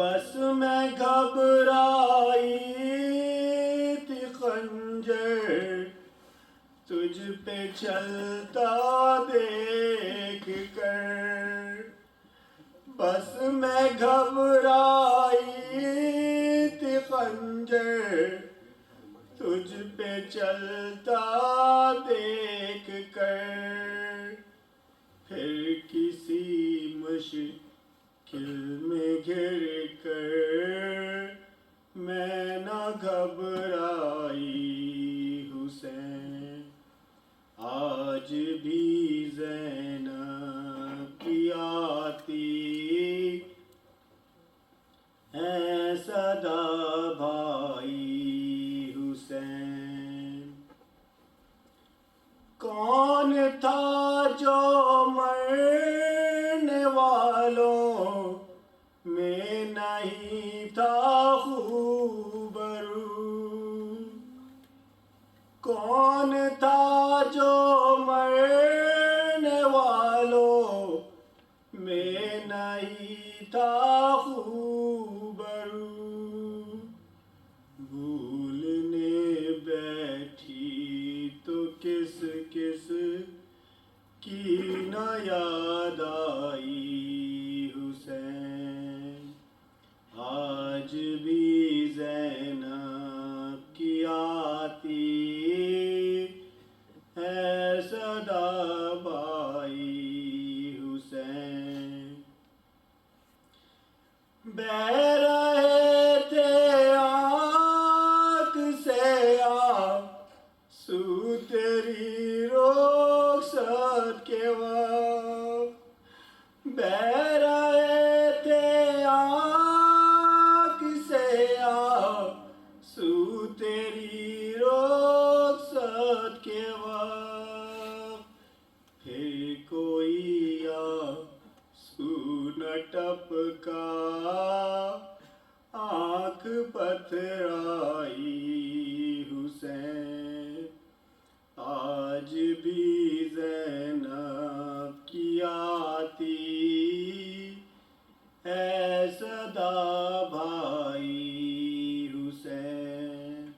بس میں گھبرائی تھی خنجر تجھ پہ چلتا دیکھ کر، بس میں گھبرائی تھی خنجر تجھ پہ چلتا دیکھ کر، پھر کسی مشکل میں گر کر میں نہ گھبرائی حسین، آج بھی زینب کی آتی ہے صدا بھائی حسین، کون تھا جو مرنے والوں میں نہیں تھا خوبرو، کون تھا جو مرنے والوں میں نہیں تھا خوبرو، بھولنے بیٹھی تو کس کس کی نہ یاد آئی حسین، آج بھی زینب کی آتی ہے صدا بھائی حسین، بہہ رہے تھے آنکھ سے آنسو تیری رخصت کے وقت، بہہ رہے تھے آنکھ سے آنسو تیری رخصت کے وقت، پھر کوئی آنسو نہ ٹپکا آنکھ پتھرائی حسین، آج بھی زینب کی آتی ہے صدا بھائی حسین،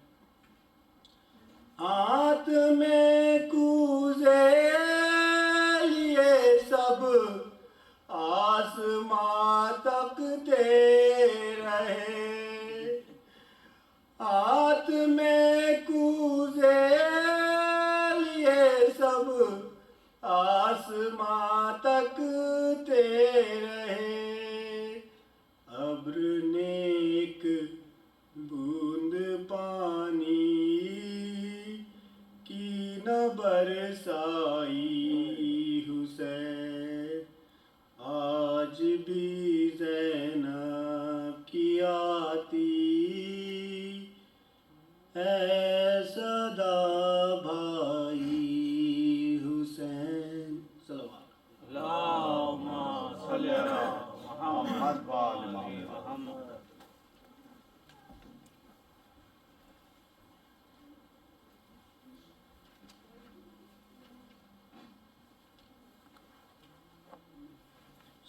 ہاتھ میں کوزے لیے سب آسماں تکتے رہے، ہاتھ میں کوزے لیے سب آسماں تکتے رہے، ابر نے ایک بوند پانی کی نہ برسائی حسین، آج بھی زینب کی آتی ہے صدا بھائی حسین، صلوات اللہم صلی علی محمد و آل محمد۔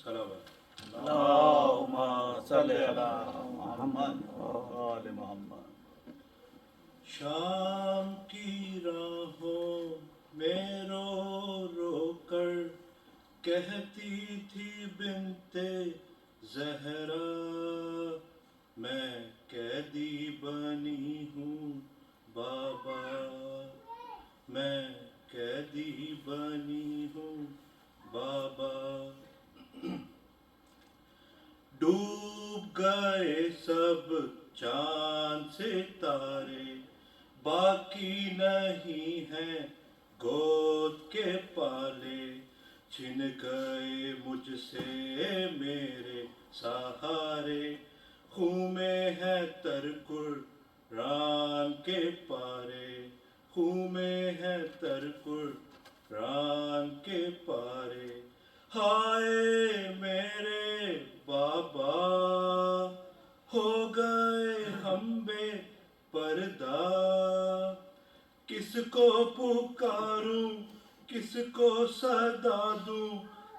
صلوات اللہم صلی علی محمد و آل محمد۔ شام کی راہوں میں رو رو کر کہتی تھی بنت زہرا، میں قیدی بنی ہوں بابا، میں قیدی بنی ہوں بابا، ڈوب گئے سب چاند ستارے، باقی نہیں ہیں گود کے پالے، چھن گئے مجھ سے میرے سہارے، خون میں ہے تر قرآن کے پارے، خون میں ہے تر قرآن کے پارے، ہائے میرے بابا ہو گئے ہم بے پردہ، کس کو پکاروں کس کو صدا دوں،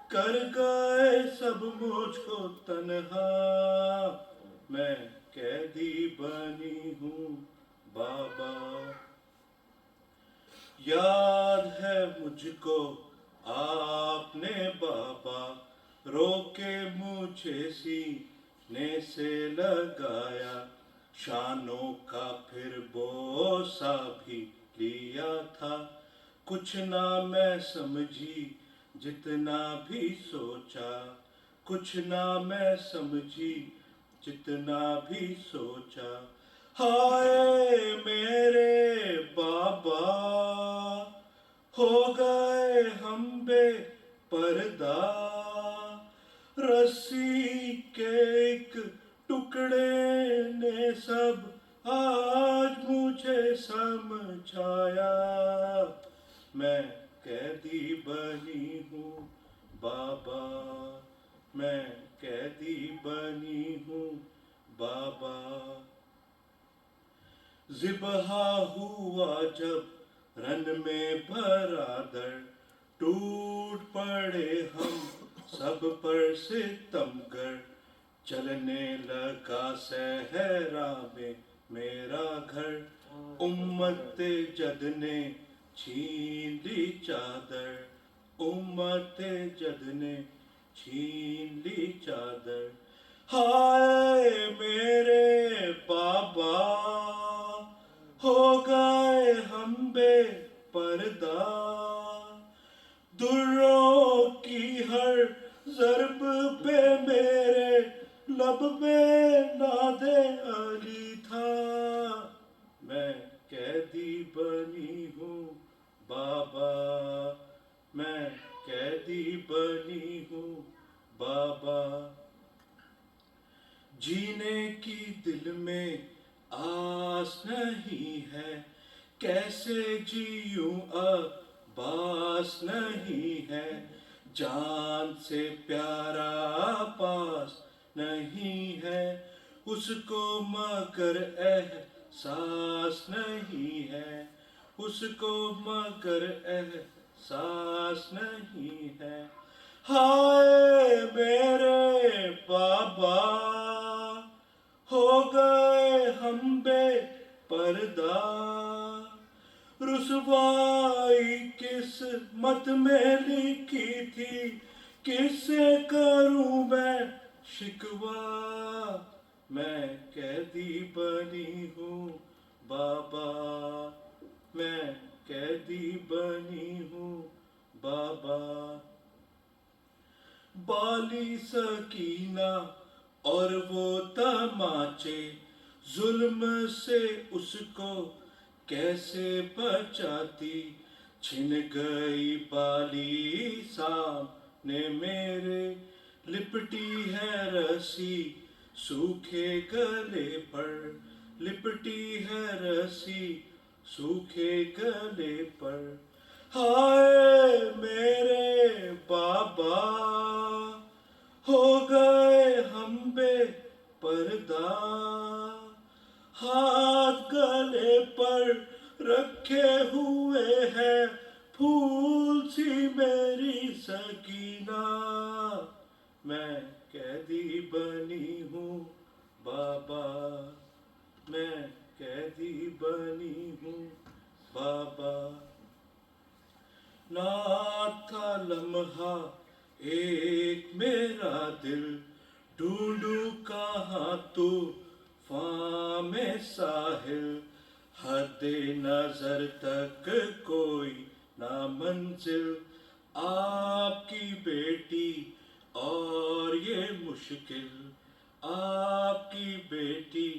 کر گئے سب مجھ کو تنہا، میں قیدی بنی ہوں بابا. یاد ہے مجھ کو آپ نے بابا روکے مجھے سینے سے لگایا، شانوں کا پھر بوسہ بھی لیا تھا. کچھ نہ میں سمجھی جتنا بھی سوچا، کچھ نہ میں سمجھی جتنا بھی سوچا. ہائے میرے بابا ہو گئے ہم بے پردہ، رسی کے ایک ٹکڑے نے سب آج مجھے سمجھایا. میں قیدی بنی ہوں بابا، میں قیدی بنی ہوں بابا. ذبح ہوا جب رن میں برادر، ٹوٹ پڑے ہم سب پر ستمگر. چلنے لگا صحرا میں میرا گھر، امت جد نے چھین لی چادر، امت جد نے چھین لی چادر. ہائے میرے بابا ہو گئے ہم بے پردہ، دروں کی ہر ضرب پہ میرے لب پہ ناد علی تھا. میں قیدی بنی ہوں بابا، میں قیدی بنی ہوں بابا. جینے کی دل میں آس نہیں ہے، کیسے جیوں عباس نہیں ہے. جان سے پیارا پاس نہیں ہے، اس کو مگر احساس نہیں ہے، اس کو مگر احساس نہیں ہے. ہائے میرے بابا ہو گئے ہم بے پردہ، رسوائی قسمت میں لکھی تھی، کس سے کروں میں شکوہ. میں قیدی بنی ہوں بابا، میں قیدی بنی ہوں بابا. بالی سکینہ اور وہ تماچے، ظلم سے اس کو کیسے بچاتی. چھن گئی بالی سامنے میرے، لپٹی ہے رسی سوکھے گلے پر، لپٹی ہے رسی سوکھے گلے پر. ہائے میرے بابا ہو گئے ہم بے پردہ، ہاتھ گلے پر رکھے ہوئے ہیں پھول سی میری سکینہ. میں قیدی بنی ہوں بابا، میں قیدی بنی ہوں بابا. نہ تھا لمحہ ایک میرا دل، ڈھونڈوں کہاں طوفان میں ساحل. حد نظر تک کوئی نہ منزل، آپ کی بیٹی اور یہ مشکل، آپ کی بیٹی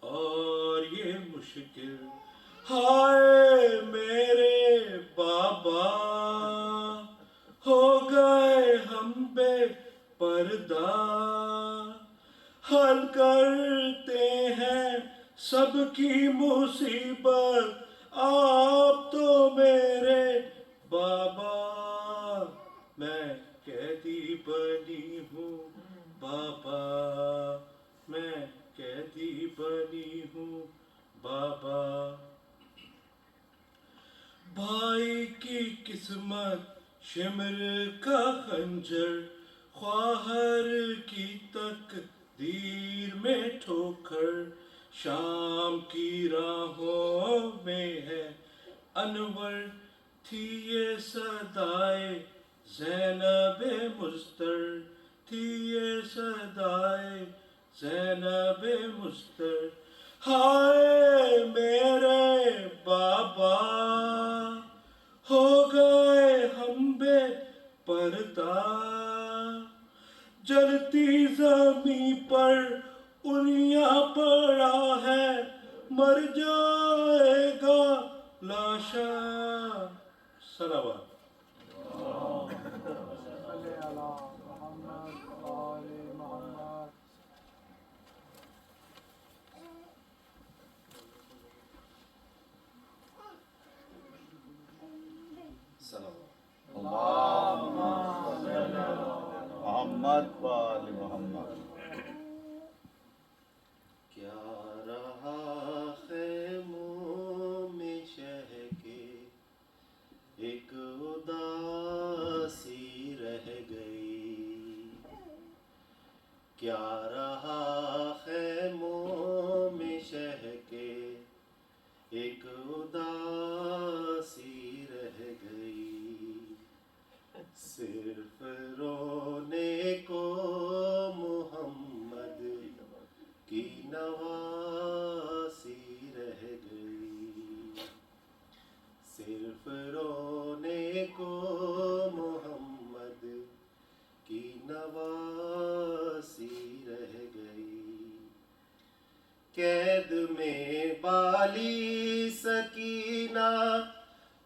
اور یہ مشکل. ہائے میرے بابا ہو گئے ہم بے پردہ، حل کرتے ہیں سب کی مصیبت آپ تو میرے بابا. میں قیدی بنی ہوں بابا، میں قیدی بنی ہوں بابا. بھائی کی قسمت شمر کا خنجر، خواہر کی تک دیر میں ٹھوکر شام کی راہوں میں ہے انور تھی یہ صدائے زینب مستر تھی یہ صدائے زینب مستر ہائے میرے بابا ہو گئے ہم بے پردہ جلتی زمیں پر انیاں پڑا ہے مر جائے گا لاشا صلوات صلی علی محمد آل محمد اللہم صلی علی محمد و آل محمد کیا رہا خیموں میں شہ کے ایک اداسی رہ گئی کیا رہا خیموں میں شہ کے ایک اداسی رہ گئی صرف رونے کو محمد کی نواسی رہ گئی صرف رونے کو محمد کی نواسی رہ گئی قید میں بالی سکینہ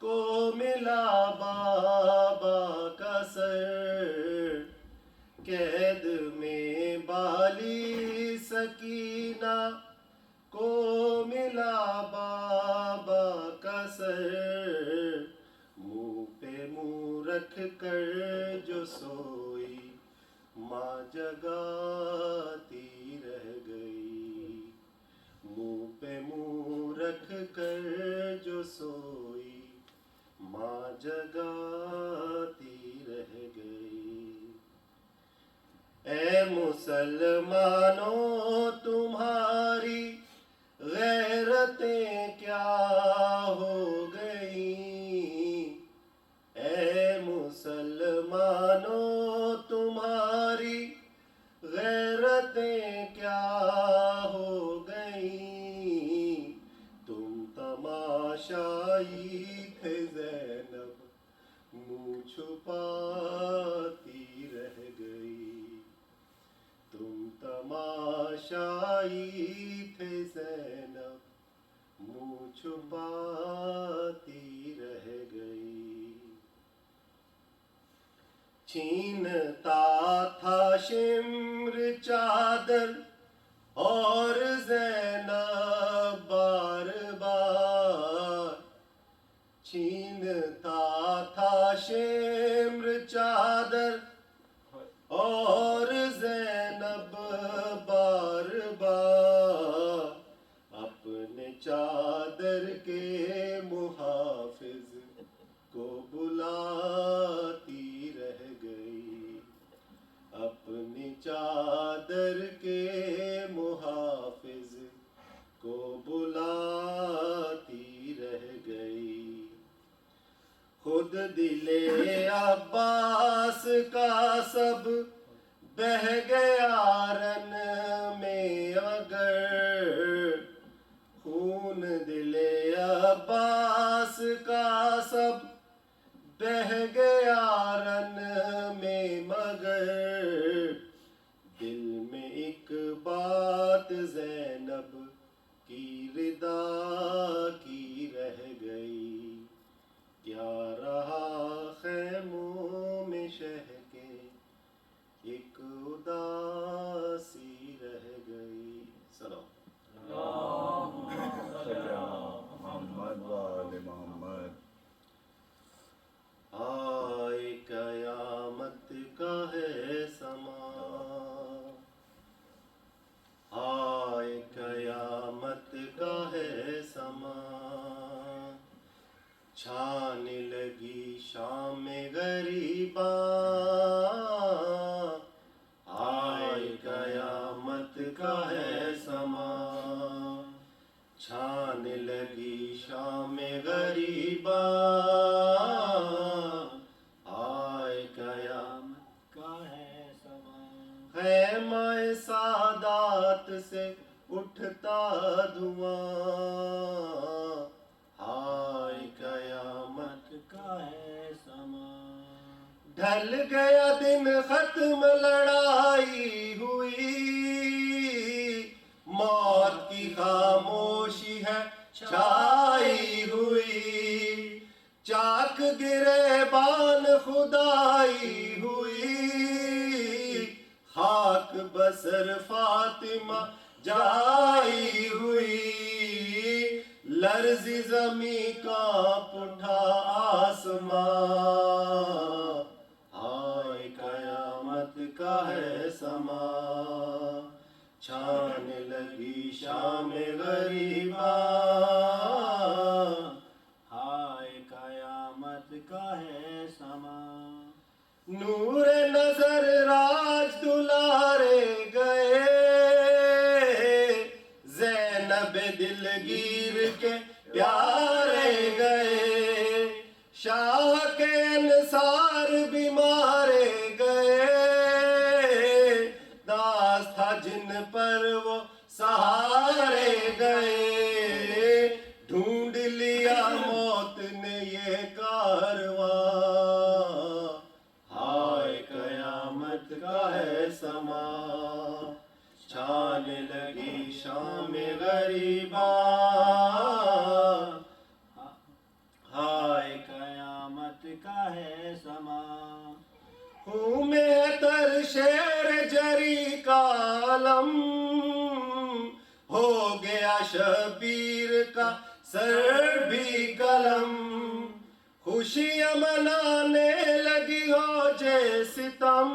کو ملا بابا کا سر قید میں بالی سکینہ کو ملا بابا کا سر منہ پہ منہ رکھ کر جو سوئی ماں جگاتی رہ گئی منہ پہ منہ رکھ کر جو سوئی ماں جگاتی رہ گئی اے مسلمانوں تمہاری غیرتیں کیا ہو گئیں اے مسلمانوں تمہاری غیرتیں کیا ہو گئیں تم تماشائی تھے زینب منہ چھپاتی رہ گئی تم تماشائی تھے زینب منہ چھپاتی رہ گئی چھینتا تھا شمر چادر اور زینب بار بار چھینتا تھا شمر چادر اور زینب بار بار اپنے چادر کے محافظ کو بلاتی رہ گئی اپنی چادر کے محافظ کو بلاتی رہ گئی خود دل عباس کا سب بہہ گیا رن میں اگر خون دل عباس کا سب بہہ گیا رن میں مگر دل میں ایک بات زینب کی ردا کی رہ گئی کیا رہا خیموں میں شہ کے ایک اداسی رہ گئی سلام اللہم صلی علی محمد و کا ہے سما چھانے لگی شام غریبا آئے قیامت کا ہے سما خیمہ سادات سے اٹھتا دھواں آئے قیامت کا ہے سما ڈھل گیا دن ختم لڑائی ہوئی موت کی خاموشی ہے چھائی ہوئی چاک گرے بان خدائی ہوئی خاک بسر فاطمہ جائی ہوئی لرزی زمیں کانپ اٹھا آسمان آئے قیامت کا ہے سما چھانے لگی شام غریبا ہائے قیامت کا ہے سما نور نظر راج دلارے گئے زینب دلگیر کے پیارے گئے شاہ کے انصار بھی مارے گئے داس تھا جن پر وہ سہارے گئے ڈھونڈ لیا موت نے یہ کارواں ہائے قیامت کا ہے سما چھانے لگی شام غریبا ہائے قیامت کا ہے سما ہوں میں تر شیر جری کا علم ہو گیا شبیر کا سر بھی قلم خوشیاں منانے لگی ہو جے ستم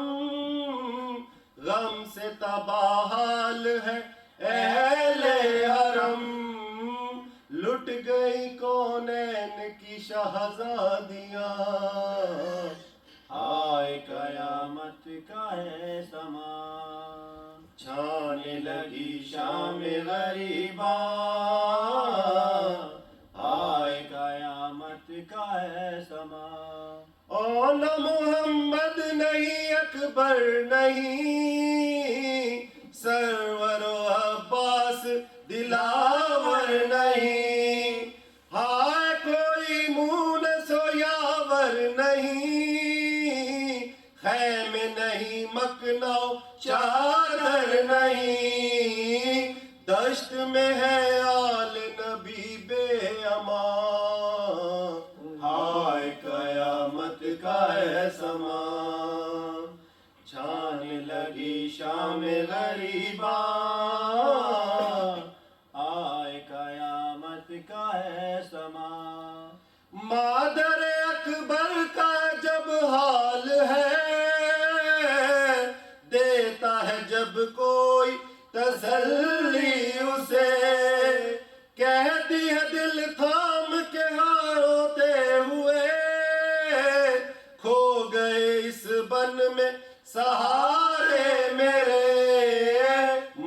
غم سے تباہ حال ہے اہل حرم لٹ گئی کونین کی شہزادیاں ہائے قیامت کا ہے سما چھانے لگی شام غریبا ہائے قیامت کا ہے سما او نہ محمد نہیں اکبر نہیں سرور و عباس دلاور نہیں ہائے کوئی مونس و یاور نہیں خیم نہیں مکنو چادر نہیں دشت میں ہے آل نبی بے امان ہائے قیامت کا ہے سما چھانے لگی شام غریبا آئے قیامت کا ہے سما مادر اکبر کا جب حال ہے دیتا ہے جب کوئی تسلی اسے کہتی ہے دل تھام کے ہاروتے ہوئے کھو گئے اس بن میں سہارے میرے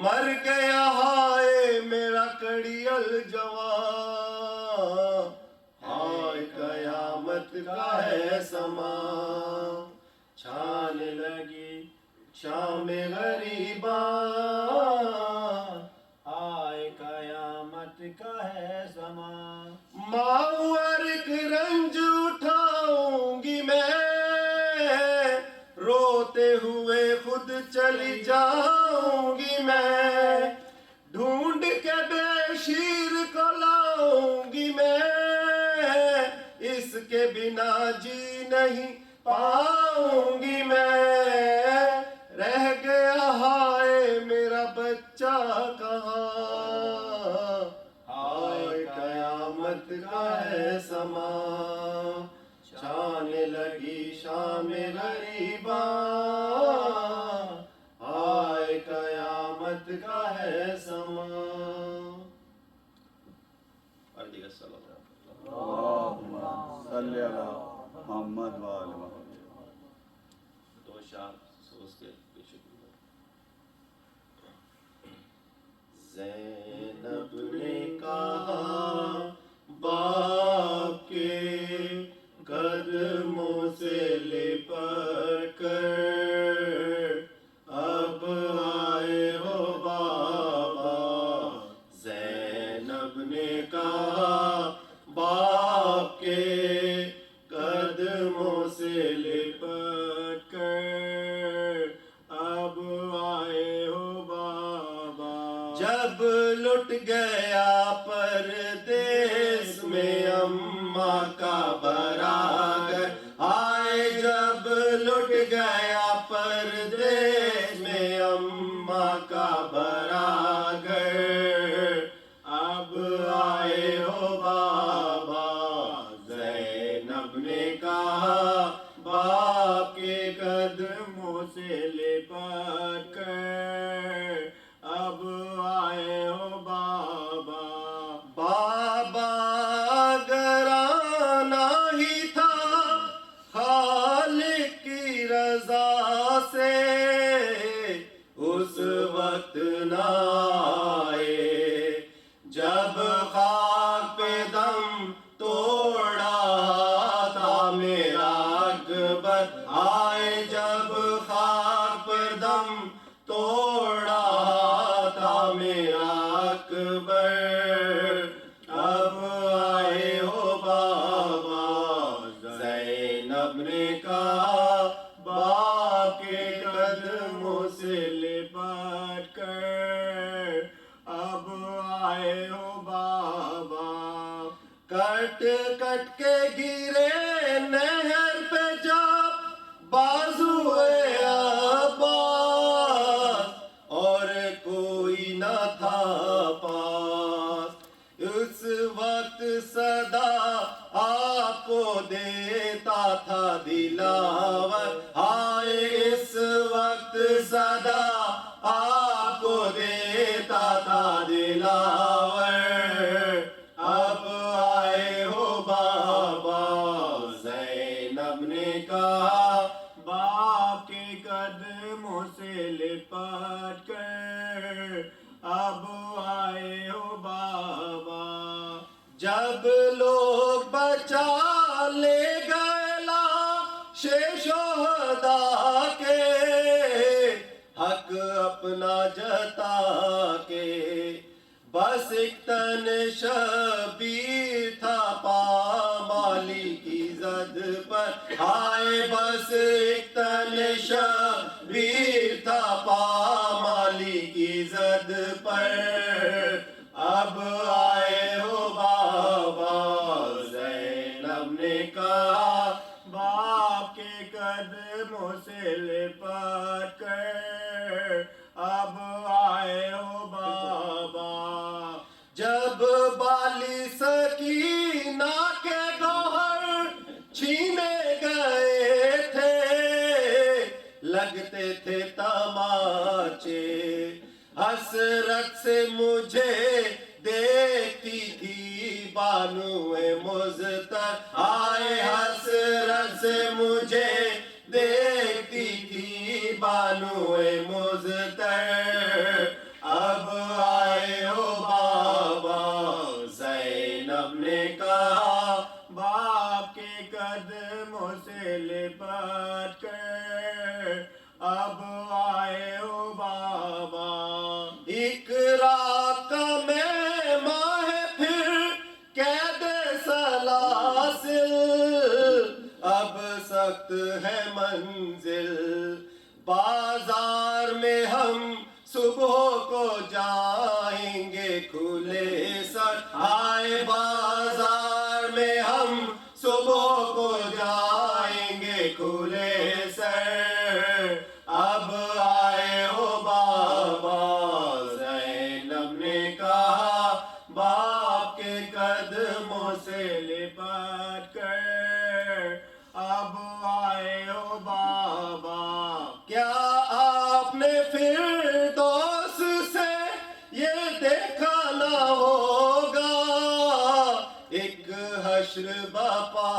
مر گیا ہائے میرا کڑیل جوان ہائے قیامت کا ہے سما چھانے لگی شام غریبا آئے قیامت کا ہے سما ماور ایک رنج اٹھاؤں گی میں روتے ہوئے خود چلی جاؤں گی میں ڈھونڈ کے بے شیر کو لاؤں گی میں اس کے بنا جی نہیں پاؤں گی میں رہ گیا ہائے میرا بچہ کہاں ہائے قیامت کا ہے سما چھانے لگی شام غریبا ہائے قیامت کا ہے سما اللہم صلی علی محمد و آل محمد دو شعر سوچ کے بے شکریہ جب لٹ گیا پردیس میں اماں کا براگر آئے جب لٹ گیا پردیس میں اماں کا براگر اب آئے ہو بابا زینب نے کہا باپ کے قدموں سے لپٹ کر اب آئے ہو بابا بابا اگر آنا ہی تھا خالق کی رضا سے اس وقت نہ آئے جب خاک پہ دم توڑا تھا میرا اکبر آئے جب خاک پر دم توڑا تھا میرا اکبر اب آئے ہو بابا زینب نے کہا باپ کے قدموں سے لپٹ کر اب آئے ہو بابا کٹ کٹ کے گرے نہر پہ جب بازوئے عباس اور کوئی نہ تھا پاس اس وقت صدا آپ کو دیتا تھا دلاور آئے اس وقت صدا آپ کو دیتا تھا دلاور اب آئے ہو بابا زینب نے کہا باپ کے قدموں سے لپٹ کر اب آئے ہو بابا جب لوگ بچا لے گئے لاش شہداء کے حق اپنا جتا کے بس ایک تن شبیر تھا پامالی کی زد پر آئے بس ایک تن شبیر تھا پامالی کی زد پر اب آئے ہو بابا زینب نے کہا باپ کے قدموں سے لپٹ کر اب آئے ہو بابا جب بالی سکینہ کے گوہر چھینے گئے تھے لگتے تھے تماچے حسرت سے مجھے دیکھتی تھی بانو مزتر آئے حسرت سے مجھے دیکھتی تھی بانو مزتر اب آئے ہو بابا زینب نے کہا باپ کے قدموں سے لپٹ کر اب آئے ہو بابا اقرا کا مہماں ہے پھر قید سلاسل اب سخت ہے منزل بازار میں ہم صبح کو جائیں گے کھلے سر آئے بازار میں ہم صبح کو جائیں گے کھلے سر اب آئے ہو بابا زینب نے کہا باپ کے قدموں سے لپٹ کر اب آئے ہو بابا کیا آپ نے پھر دوست سے یہ دیکھا نہ ہوگا ایک حشر بپا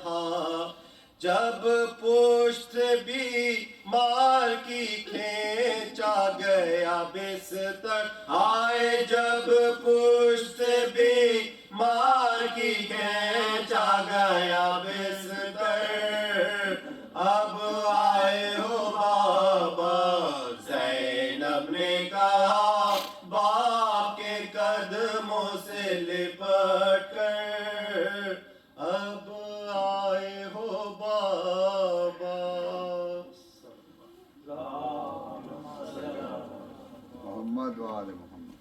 تھا جب پشت بھی مار کی کھینچا گیا بستر آئے جب پشت بھی مار کی کھینچا گیا بستر اب آئے ہو بابا زینب نے کہا باپ کے قدموں سے لپٹ کر اب آئے ہو بابا محمد وآل محمد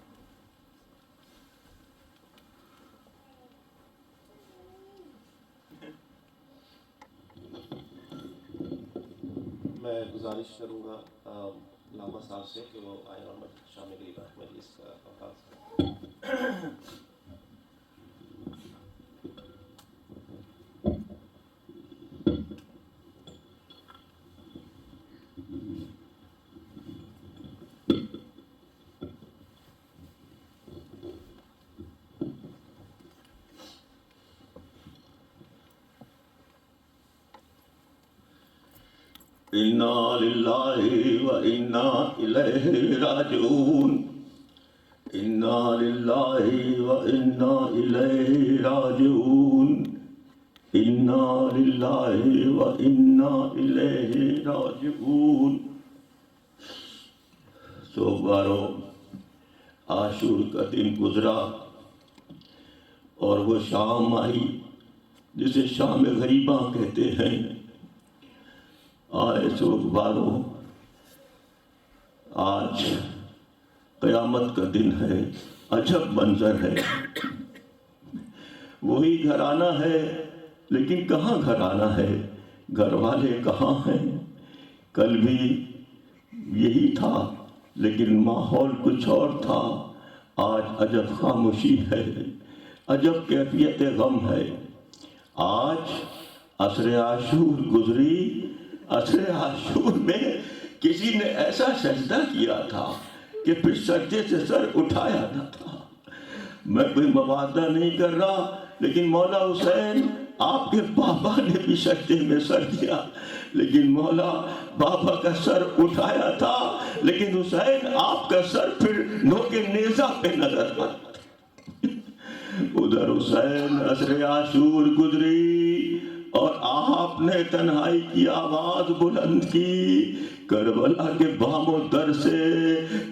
میں گزارش کروں گا علامہ صاحب سے کہ وہ آئیں اور شام مجلس کا آغاز کریں. انا للہ و انا الیہ راجعون انا للہ و انا الیہ راجعون انا للہ و انا الیہ راجعون. سوگوارو عاشور کا دن گزرا اور وہ شام آئی جسے شام غریباں کہتے ہیں. آئے سوگوارو آج قیامت کا دن ہے. عجب منظر ہے. وہی گھرانہ ہے لیکن کہاں گھرانہ ہے, گھر والے کہاں ہیں. کل بھی یہی تھا لیکن ماحول کچھ اور تھا. آج عجب خاموشی ہے, عجب کیفیت غم ہے. آج عصر عاشور گزری. عصر عاشور میں کسی نے ایسا سجدہ کیا تھا کہ پھر سجدے سے سر اٹھایا نہ تھا. میں کوئی موازنہ نہیں کر رہا لیکن مولا حسین آپ کے بابا نے بھی سجدے میں سر دیا لیکن مولا بابا کا سر اٹھایا تھا لیکن حسین آپ کا سر پھر نوکے نیزہ پہ نظر آتا. ادھر حسین عصر عاشور گزری اور آپ نے تنہائی کی آواز بلند کی. کربلا کے بام و در سے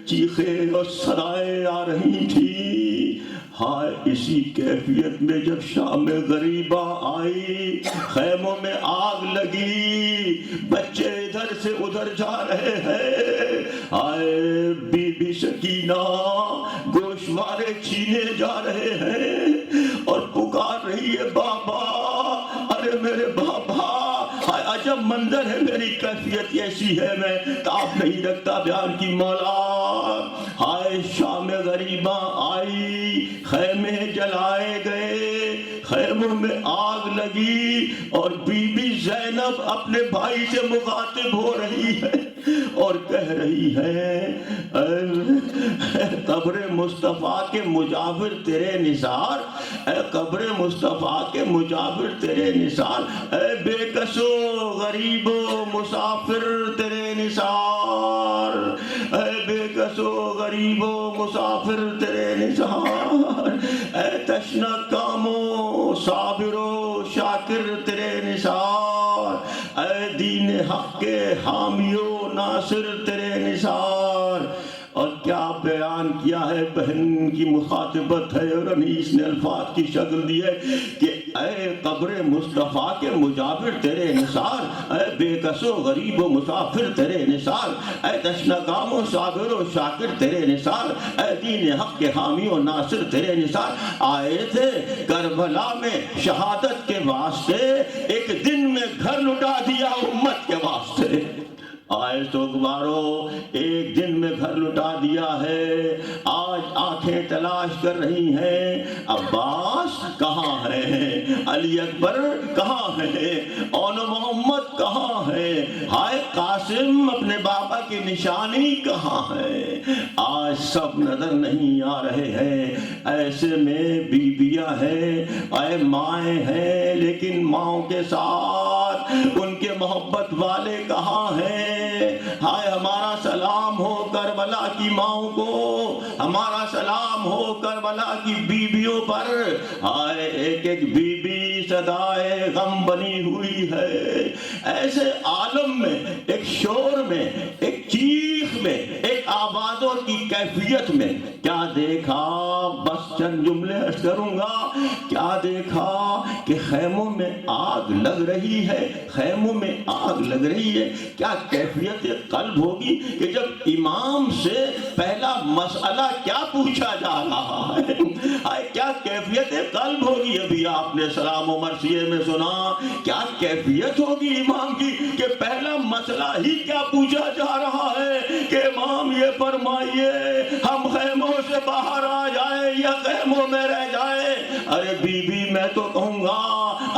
چیخیں اور صدائیں آ رہی تھی. ہائے اسی کیفیت میں جب شام غریبہ آئی, خیموں میں آگ لگی, بچے ادھر سے ادھر جا رہے ہیں. ہائے بی بی سکینہ گوشوارے چھینے جا رہے ہیں اور پکار رہی ہے بابا, ارے میرے بابا. عجب منظر ہے, میری کیفیت ایسی ہے میں تاب نہیں رکھتا بیان کی مولا. ہائے شام غریباں آئی, خیمے جلائے گئے, خیموں میں آگ لگی اور بی بی زینب اپنے بھائی سے مخاطب ہو رہی ہے اور کہہ رہی ہے اے قبر مصطفیٰ کے مجاور تیرے نثار, اے قبر مصطفیٰ کے مجاور تیرے نثار, اے بے کسو غریب و مسافر تیرے نثار, اے بے کسو غریب و مسافر تیرے نثار, اے تشنہ کامو صابر و شاکر تیرے نثار, اے دین حق کے حامی و ناصر تیرے نثار. اور کیا بیان کیا ہے, بہن کی مخاطبت ہے اور انیس نے الفاظ کی شکل دی ہے کہ اے قبر مصطفیٰ کے مجاور تیرے نثار, اے بے کس و غریب و مسافر تیرے نثار, اے تشنہ کام و صابر و شاکر تیرے نثار, اے دین حق کے حامی و ناصر تیرے نثار. آئے تھے کربلا میں شہادت کے واسطے, ایک دن میں گھر لٹا دیا امت کے واسطے. آئے سوگوارو ایک دن میں گھر لٹا دیا ہے. آج آنکھیں تلاش کر رہی ہیں عباس کہاں ہے, علی اکبر کہاں ہے, اون محمد کہاں ہے, ہائے قاسم اپنے بابا کی نشانی کہاں ہے. آج سب نظر نہیں آ رہے ہیں. ایسے میں بیویاں ہیں, اے مائیں ہیں, لیکن ماؤں کے ساتھ ان کے محبت والے کہاں ہیں. ہائے ہمارا سلام ہو کربلا کی ماؤں کو, ہمارا سلام ہو کربلا کی بیویوں پر. ہائے ایک ایک بیوی صدائے غم بنی ہوئی ہے. ایسے عالم میں, ایک شور میں, ایک چیخ میں, ایک آوازوں کی کیفیت میں کیا دیکھا, بس چند جملے عرض کروں گا. کیا دیکھا کہ خیموں میں آگ لگ رہی ہے, خیموں میں آگ لگ رہی ہے. کیا کیفیت قلب ہوگی کہ جب امام سے پہلا مسئلہ کیا پوچھا جا رہا ہے, کیا کیفیت قلب ہوگی؟ ابھی آپ نے سلام و مرثیے میں سنا کیا کیفیت ہوگی امام کی کہ پہلا مسئلہ ہی کیا پوچھا جا رہا ہے کہ امام یہ فرمائیے ہم خیموں سے باہر آ جائیں یا خیموں میں رہ جائیں؟ ارے بی بی میں تو کہوں گا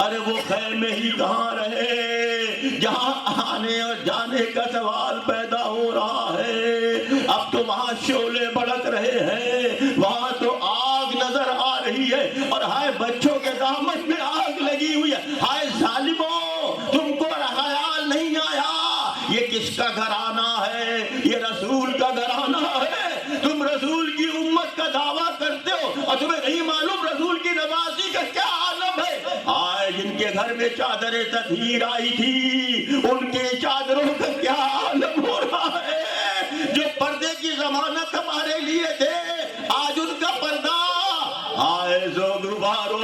ارے وہ خیمے ہی کہاں رہے جہاں آنے اور جانے کا سوال پیدا ہو رہا ہے۔ اب تو وہاں شعلے بھڑک رہے ہیں، وہاں تو آگ نظر آ رہی ہے، اور ہائے بچوں کے دامن میں آگ لگی ہوئی ہے۔ ہائے ظالموں، تم کو خیال نہیں آیا یہ کس کا گھرانہ ہے؟ یہ رسول کا گھرانہ ہے۔ تم رسول کی امت کا دعویٰ کرتے ہو اور تمہیں نہیں معلوم رسول کی نوازی کا کیا عالم ہے۔ آئے جن کے گھر میں چادر تطہیر آئی تھی ان کے چادروں کا کیا عالم ہو رہا ہے۔ جو پردے کی ضمانت ہمارے لیے تھے آج ان کا پردہ۔ آئے سوگوارو،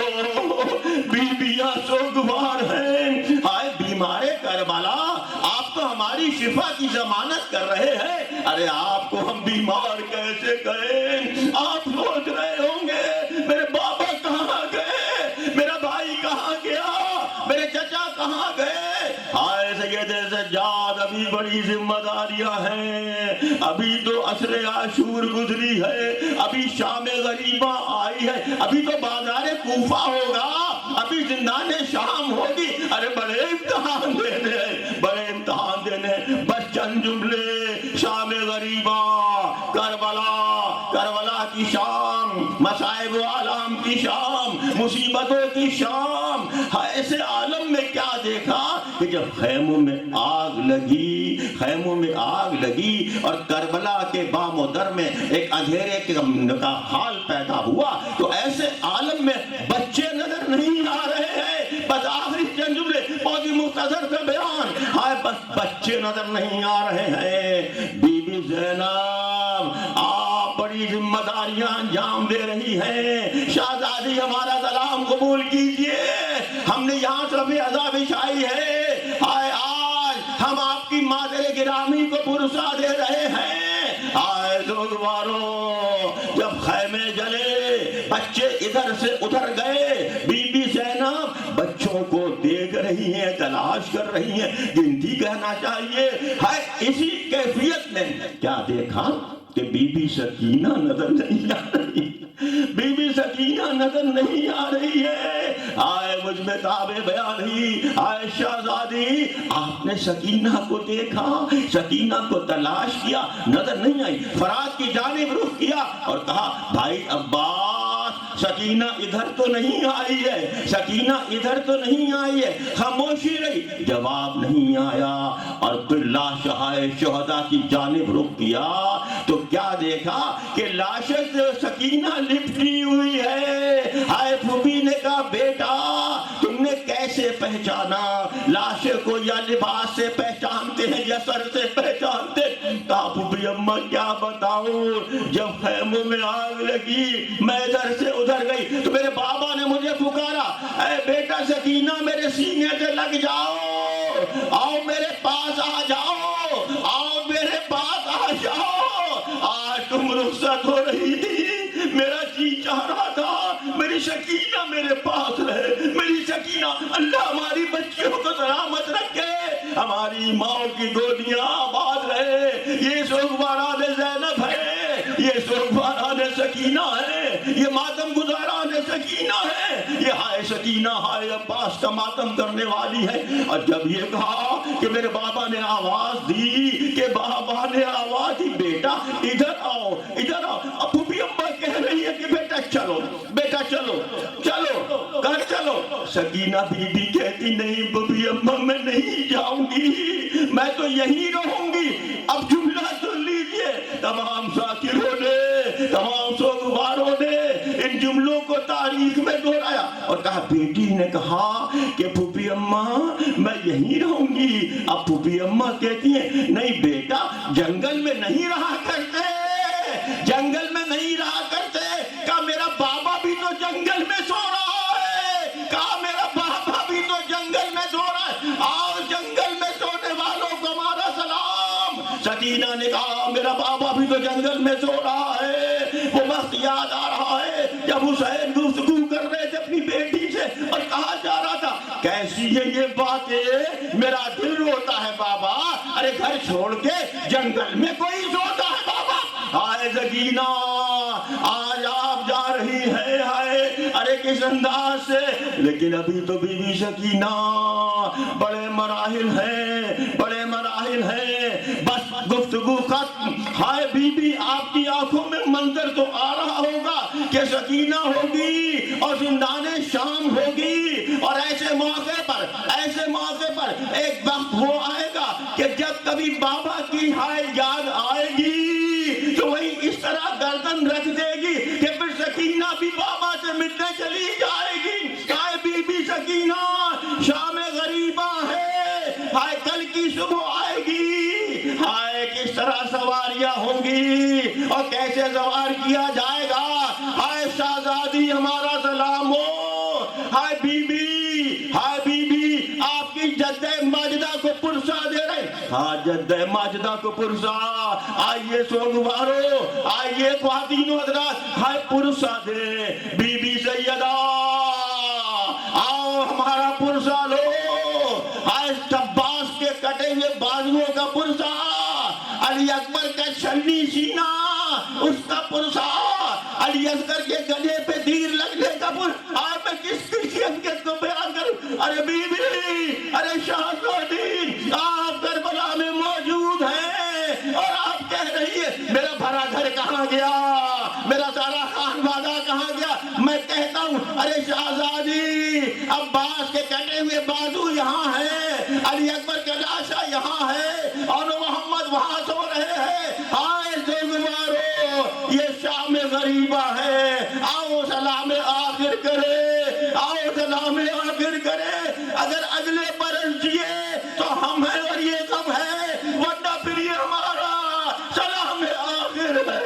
بیویاں سوگوار ہیں۔ آئے بیمار کربلا، آپ تو ہماری شفا کی ضمانت کر رہے ہیں، ارے آپ کو ہم بیمار کیسے کہیں؟ آپ سوچ رہے ہوں گے میرے بابا کہاں گئے، میرا بھائی کہاں گیا، میرے چچا کہاں گئے؟ آئے سید سجاد، ابھی بڑی ذمہ داریاں ہیں، ابھی تو عصر عاشور گزری ہے، ابھی شام غریبہ آئی ہے، ابھی تو بازار کوفہ ہوگا، ابھی زندان شام ہوگی۔ ارے بڑے امتحان دینے ہیں، بڑے امتحان دینے ہیں۔ بس چند جملے، شام غریبہ، کربلا کی شام، مصائب و آلام کی شام، مصیبتوں کی شام۔ ایسے عالم میں کیا دیکھا کہ جب خیموں میں آگ لگی اور کربلا کے بام و در میں ایک اندھیرے کا حال پیدا ہوا، تو ایسے عالم میں بچے نظر نہیں آ رہے ہیں۔ بس آخری چند جملے، بہت ہی مختصر سے بیان، ہائے بس بچے نظر نہیں آ رہے ہیں۔ بی بی زینب آپ بڑی ذمہ داریاں انجام دے رہی ہیں۔ شہزادی ہمارا سلام قبول کیجئے، ہم نے یہاں طرف عذاب بچھائی ہے، آئے آج ہم آپ کی مادر گرامی کو پرسا دے رہے ہیں۔ آئے سوگوارو، جب خیمے جلے، بچے ادھر سے ادھر گئے، بی بی زینب بچوں کو دیکھ رہی ہیں، تلاش کر رہی ہیں، گنتی کہنا چاہیے۔ ہے اسی کیفیت میں کیا دیکھا کہ بی بی سکینہ نظر نہیں آ رہی، بی بی سکینہ نظر نہیں آ رہی ہے۔ آئے مجھ میں تابع بیان ہی، آئے شہزادی آپ نے سکینہ کو دیکھا، سکینہ کو تلاش کیا، نظر نہیں آئی، فرات کی جانب رخ کیا اور کہا بھائی عباس سکینہ ادھر تو نہیں آئی ہے، سکینہ ادھر تو نہیں آئی ہے۔ خاموشی رہی، جواب نہیں آیا، اور پھر لاشہائے شہداء کی جانب رخ کیا تو کیا دیکھا کہ لاشت سکینہ لپٹی ہوئی ہے۔ ہائے پھوپھی نے کہا بیٹا تم نے کیسے پہچانا؟ لاش کو یا لباس سے پہچانتے ہیں یا سر سے پہچانتے؟ کہا پھوپھی اماں کیا بتاؤں، جب خیموں میں آگ لگی میں ادھر سے ادھر گئی تو میرے بابا نے مجھے پکارا، اے بیٹا سکینہ میرے سینے سے لگ جاؤ، آؤ میرے پاس آ جاؤ، آؤ میرے پاس آ جاؤ۔ آج تم رخصت ہو رہی تھی، میرا جی چاہ رہا تھا میری سکینہ میرے پاس رہے، میری سکینہ۔ اللہ ہماری بچیوں کو سلامت رکھے، ہماری ماں کی گودیاں آباد رہے۔ یہ سوگواران زینب ہے، یہ سوگواران سکینہ ہے، یہ ماتم گزاران سکینہ ہے، یہ ہائے سکینہ ہائے عباس کا ماتم کرنے والی ہے۔ اور جب یہ کہا کہ میرے بابا نے آواز دی، کہ بابا نے آواز دی بیٹا ادھر آؤ ادھر آؤ، اب پھوپھی اماں کہہ رہی ہے کہ بیٹا چلو، بیٹا چلو چلو گھر چلو۔ سکینہ بی بی کہتی نہیں پھوپھی اماں میں نہیں جاؤں گی، میں تو یہیں رہوں گی۔ اب جملہ سن لیجئے، تمام ذاکروں نے، تمام سوگواروں نے ان جملوں کو تاریخ میں دہرایا اور کہا بیٹی نے کہا کہ پھوپھی اماں میں یہیں رہوں گی۔ اب پھوپھی اماں کہتی ہیں نہیں بیٹا جنگل میں نہیں رہا کرتے، جنگل میں نہیں رہا کرتے۔ کہا میرا بابا بھی تو جنگل میں سو رہا ہے، کہا میرا بابا بھی تو جنگل میں سو رہا ہے، آؤ جنگل میں سونے والوں کو ہمارا سلام۔ سکینہ نے کہا میرا بابا بھی تو جنگل میں سو رہا ہے، وہ وقت یاد آ رہا رہا ہے جب حسین گفتگو کر رہے تھے اپنی بیٹی سے اور کہا جا رہا تھا کیسی ہے یہ باتیں، میرا دل روتا ہے بابا، ارے گھر چھوڑ کے جنگل میں کوئی سوتا ہے بابا، ہائے سکینہ آج آپ جا رہی ہے، ہائے ارے کس انداز سے، لیکن ابھی تو بی بی سکینہ بڑے مراحل ہیں، بڑے مراحل ہیں، بس گفتگو ختم، ہائے بی بی آپ کی آنکھوں میں منظر تو آ رہا ہوگا کہ سکینہ ہوگی اور زندان شام ہوگی، اور ایسے موقع پر ایک وقت وہ آئے گا کہ جب کبھی بابا کی ہائے یاد آئے گی تو وہی اس طرح گردن رکھ دے گی کہ پھر سکینہ بھی بابا سے ملنے چلی جائے گی، ہائے بی بی سکینہ شام غریبہ ہے، ہائے کل کی صبح آئے گی، ہائے کس طرح سواریاں ہوں گی اور کیسے سوار کیا جائے گا، ہائے شہزادی ہمارا سلام ہو، ہائے بی بی آپ کی جدہ ماجدہ کو پرسا دے رہے، ہاں جدہ ماجدہ کو پرسا، آئیے سوگوارو، آئیے خواتین و حضرات، ہائے پرسا دے، بی بی سیدہ آؤ ہمارا پرسا لو، ہائے عباس کے کٹے ہوئے بازوؤں کا پرسا، علی اکبر کا چھلنی سینہ اس کا پرسا، علی اصغر کے گلے پہ تیر لگنے کا پرسا، آئے میں کس حقیقت کو بیان کروں، ارے بی بی ارے شہزادی آپ کربلا میں موجود ہیں اور آپ کہہ رہی ہے میرا بھرا گھر کہاں گیا، میرا سارا خانوادہ کہاں گیا، میں کہتا ہوں ارے شہزادی عباس کے کٹے ہوئے بازو یہاں ہے، علی اکبر کا لاشا یہاں ہے اور محمد وہاں سو رہے ہیں، آئے زیگوارو یہ شام غریبہ ہے، آؤ سلام آخر کرے، آؤ سلام آخر کرے، اگر اگلے برس جیے تو ہم ہیں اور یہ کم ہے، ورنہ پھر یہ ہمارا سلام آخر ہے۔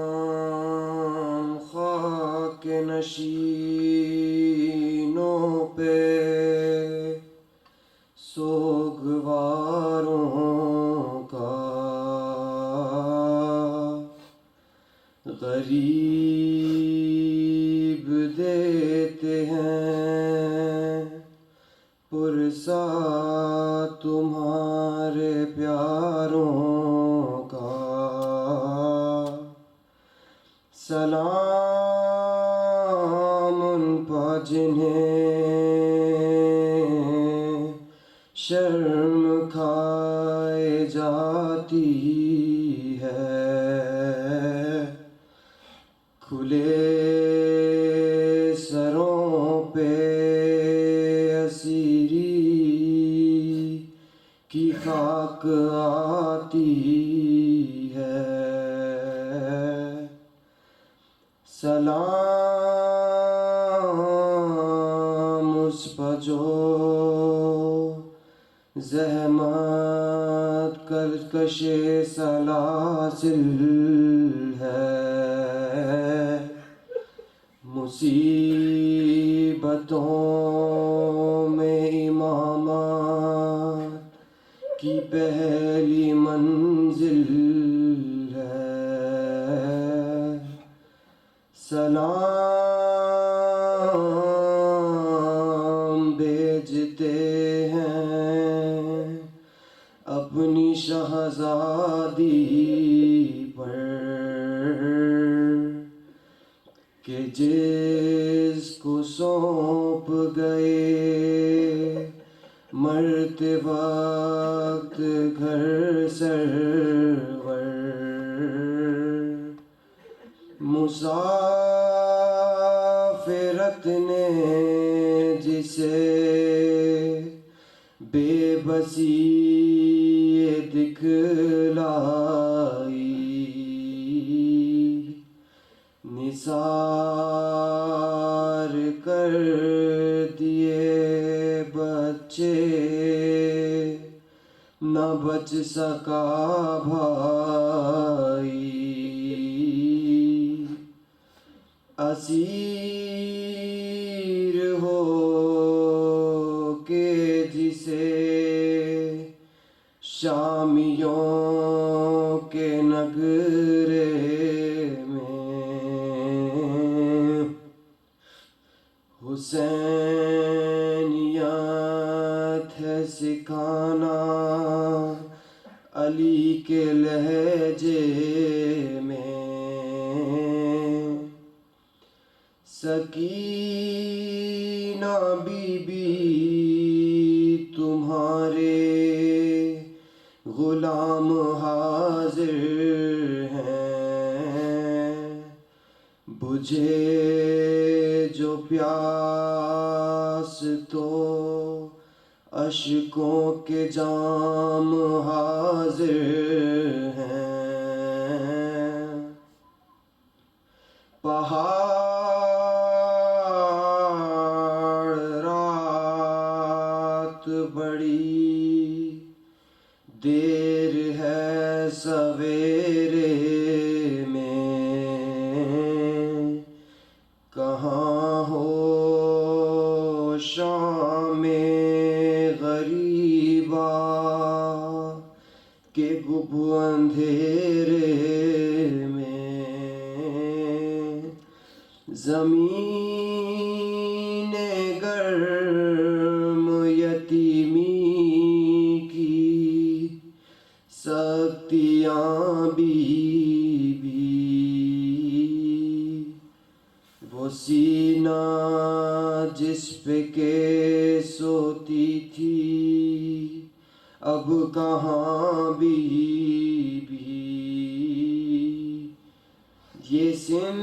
سلام خاک نشینوں پہ سوگواروں کا، غریب دیتے ہیں پرسا تمہارے پیاروں کا، سلام ان پہ جنہیں شرم کھائے جاتی ہے، کھلے سروں پہ اسیری کی خاک آتی ہے، سلام اس پہ جو زحمت کش سلاسل ہے، مصیبتوں میں امامت کی پہلی منزل ہے، سلام بھیجتے ہیں اپنی شہزادی پر کہ جس کو سونپ گئے مرتے وقت گھر سرور، مسافرت نے جسے بے بسی دکھلائی، نثار کر دیے بچے، نہ بچ سکا بھائی، اسیر ہو کے جسے شامیوں کے نگرے میں حسینیت ہے سکھانا علی کے لہجے میں، سکینہ بی بی تمہارے غلام حاضر ہیں، بجھے جو پیاس تو اشکوں کے جام حاضر ہیں، پہاڑ رات بڑی دیر ہے سویرے میں، کہاں ہو شام غریبا کہ گب اندھیرے میں، زمین گرم یتیمی کی سختیاں بھی وہ سینہ جس پہ کہ سوتی تھی اب کہاں بھی یہ سن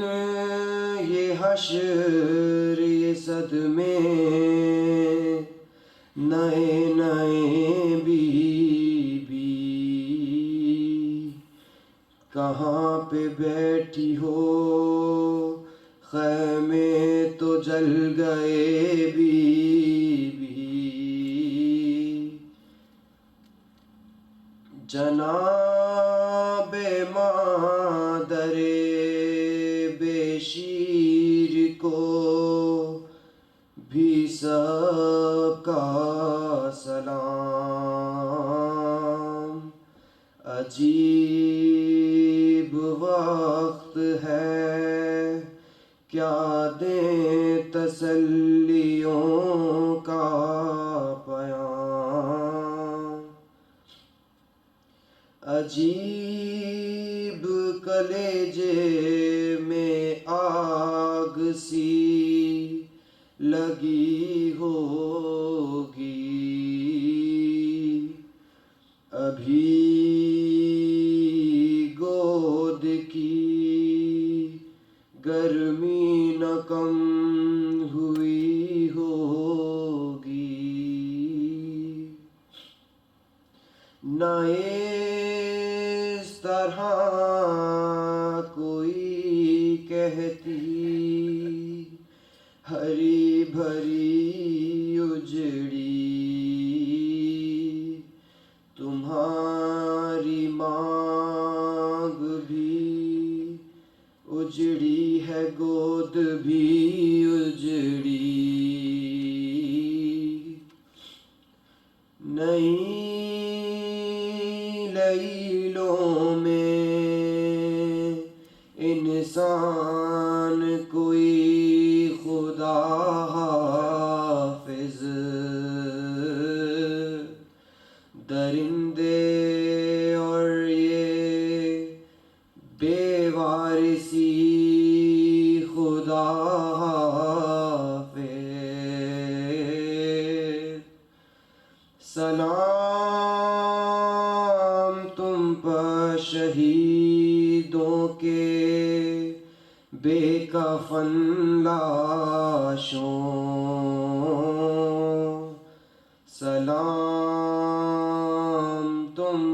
یہ حشر یہ صدمے نئے نئے بھی کہاں پہ بیٹھی ہو خیمے تو جل گئے بھی جناب مادر بے شیر کو بھی سب کا سلام، عجیب وقت ہے کیا دیں تسلیوں کا پیام، عجیب کلیجے میں آگ سی لگی ہوگی، ابھی گود کی گرمی نہ کم ہوئی ہوگی، نہ اس طرح کوئی کہتی ہری بھری اجڑی تمہاری مانگ بھی اجڑی ہے گود بھی اجڑی، نئی لیلوں میں انسان کوئی خدا حافظ، درندے اور یہ بے وارثی خدا حافظ، سلام تم پر شہیدوں کے بے کفن لاشوں، سلام تم